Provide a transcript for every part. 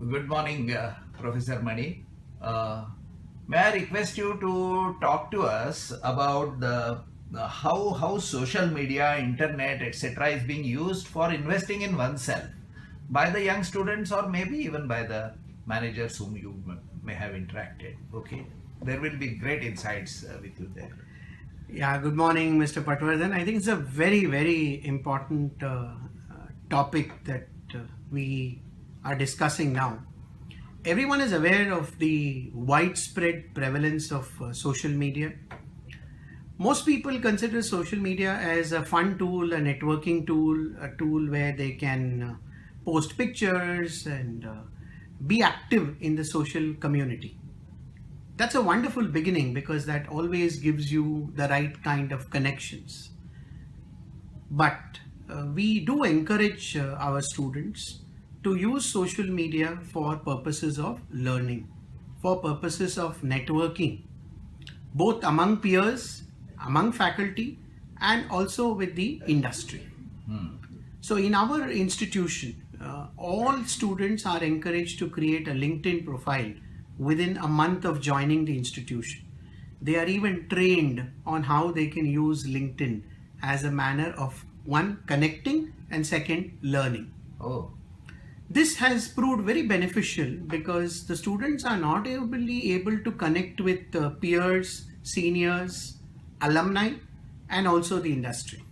Good morning, Professor Mani. May I request you to talk to us about the how social media, internet, etc. is being used for investing in oneself by the young students or maybe even by the managers whom you may have interacted. Okay, there will be great insights with you there. Yeah, good morning, Mr. Patwardhan. I think it's a very, very important topic that we are discussing now. Everyone is aware of the widespread prevalence of social media. Most people consider social media as a fun tool, a networking tool, a tool where they can post pictures and be active in the social community. That's a wonderful beginning because that always gives you the right kind of connections. But we do encourage our students to use social media for purposes of learning, for purposes of networking, both among peers, among faculty, and also with the industry. So in our institution, all students are encouraged to create a LinkedIn profile within a month of joining the institution. They are even trained on how they can use LinkedIn as a manner of one, connecting, and second, learning. Oh, This has proved very beneficial because the students are not able to connect with peers, seniors, alumni, and also the industry.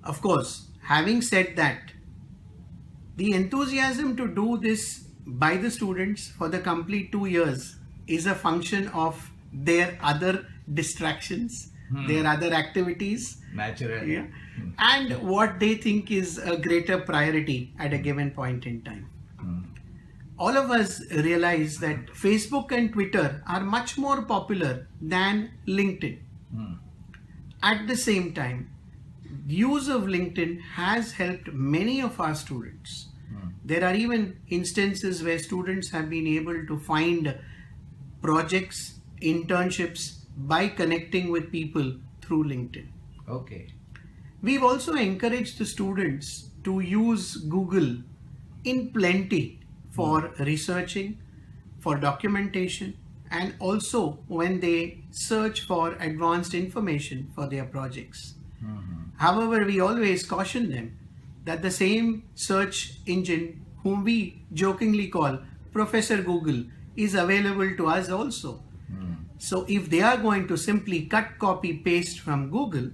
Of course, having said that, the enthusiasm to do this by the students for the complete 2 years is a function of their other distractions, their other activities, naturally. yeah, and what they think is a greater priority at a given point in time. All of us realize that Facebook and Twitter are much more popular than LinkedIn. At the same time, use of LinkedIn has helped many of our students. There are even instances where students have been able to find projects, internships by connecting with people through LinkedIn. Okay. We've also encouraged the students to use Google in plenty for researching, for documentation, and also when they search for advanced information for their projects. However, we always caution them that the same search engine, whom we jokingly call Professor Google, is available to us also. So if they are going to simply cut, copy, paste from Google,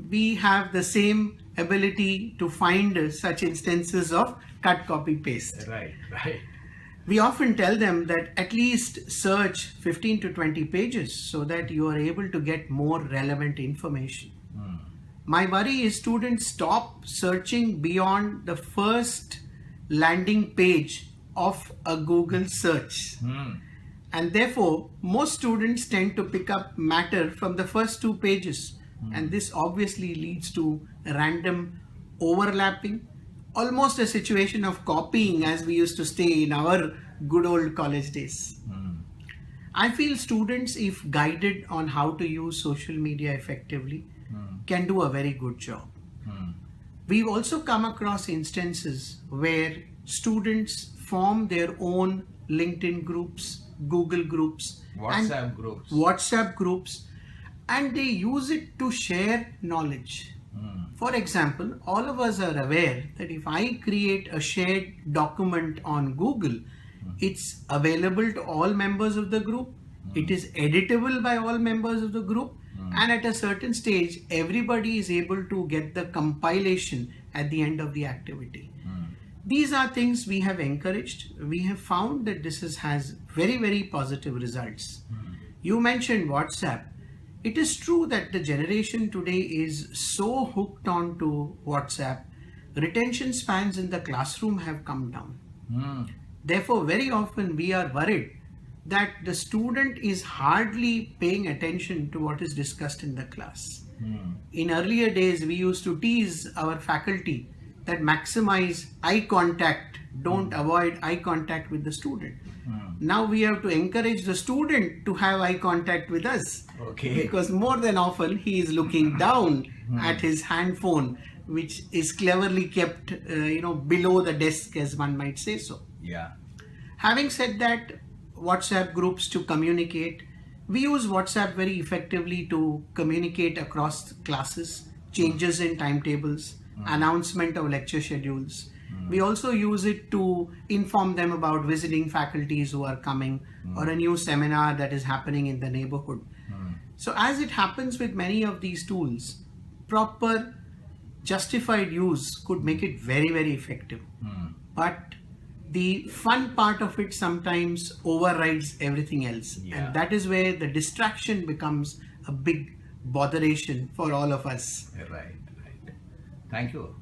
we have the same ability to find such instances of cut, copy, paste. Right, right. We often tell them that at least search 15 to 20 pages so that you are able to get more relevant information. My worry is students stop searching beyond the first landing page of a Google search. And therefore, most students tend to pick up matter from the first 2 pages. And this obviously leads to random overlapping, almost a situation of copying as we used to stay in our good old college days. I feel students, if guided on how to use social media effectively, can do a very good job. We've also come across instances where students form their own LinkedIn groups, Google groups, WhatsApp groups, and they use it to share knowledge. For example, all of us are aware that if I create a shared document on Google, it's available to all members of the group, it is editable by all members of the group, and at a certain stage, everybody is able to get the compilation at the end of the activity. These are things we have encouraged. We have found that this has very, very positive results. You mentioned WhatsApp. It is true that the generation today is so hooked on to WhatsApp, retention spans in the classroom have come down. Therefore, very often we are worried that the student is hardly paying attention to what is discussed in the class. In earlier days, we used to tease our faculty that maximize eye contact, don't avoid eye contact with the student. Now we have to encourage the student to have eye contact with us. Okay. Because more than often he is looking down at his hand phone which is cleverly kept, below the desk, as one might say so. Yeah. Having said that, WhatsApp groups to communicate. We use WhatsApp very effectively to communicate across classes, changes in timetables, announcement of lecture schedules. We also use it to inform them about visiting faculties who are coming or a new seminar that is happening in the neighborhood. So as it happens with many of these tools, proper justified use could make it very, very effective. But the fun part of it sometimes overrides everything else. Yeah. And that is where the distraction becomes a big botheration for all of us. Right. Thank you.